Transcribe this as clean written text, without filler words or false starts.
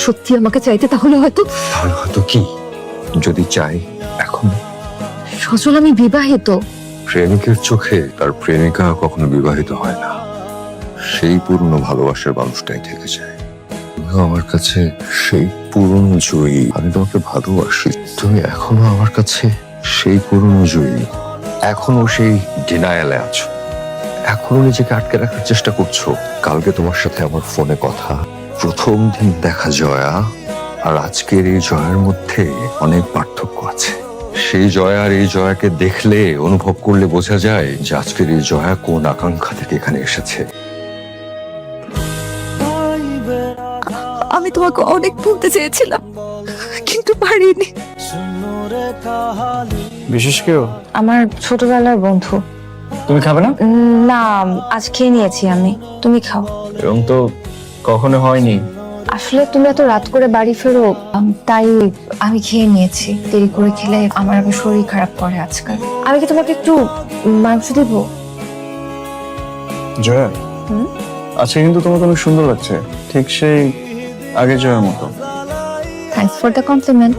সত্যি আমাকে চাইতে তাহলে হয়তো কি যদি চাই এখন সজল আমি বিবাহিত। প্রেমিকের চোখে তার প্রেমিকা কখনো বিবাহিত হয় না, সেই পুরনো ভালোবাসার মানুষটাই থেকে যায়। তুমিও আমার কাছে সেই পুরনো জয়ী। আমি তোমাকে ভালোবাসি, তুমি এখনো আমার কাছে সেই পুরনো জয়ী। এখনো সেই ডিনায়ালে আছো, এখনো নিজেকে আটকে রাখার চেষ্টা করছো। কালকে তোমার সাথে আমার ফোনে কথা, প্রথম দিন দেখা জয়া আর আজকের এই জয়ার মধ্যে অনেক পার্থক্য আছে। সেই জয়া আর এই জয়াকে দেখলে, অনুভব করলে বোঝা যায় যে আজকের এই জয়া কোন আকাঙ্ক্ষা থেকে এখানে এসেছে। আমি তোমাকে অনেক বলতে চেয়েছিলাম কিন্তু পারিনি। বিশেষ কেউ? আমার ছোটবেলার বন্ধু। তুমি খাবে না? না, আজ খেয়ে নিয়েছি আমি, তুমি খাও। এরকম তো কখনো হয়নি। আসলে তুমি এত রাত করে বাড়ি ফেরো, তাই আমি খেয়ে নিয়েছি। দেরি করে খেলে আমার আবার শরীর খারাপ করে আজকাল। আমি কি তোমাকে একটু মাংস দিব? জয়া, আজকে কিন্তু তোমাকে অনেক সুন্দর লাগছে, ঠিক সেই আগে জয়ার মতো। Thanks for the complement.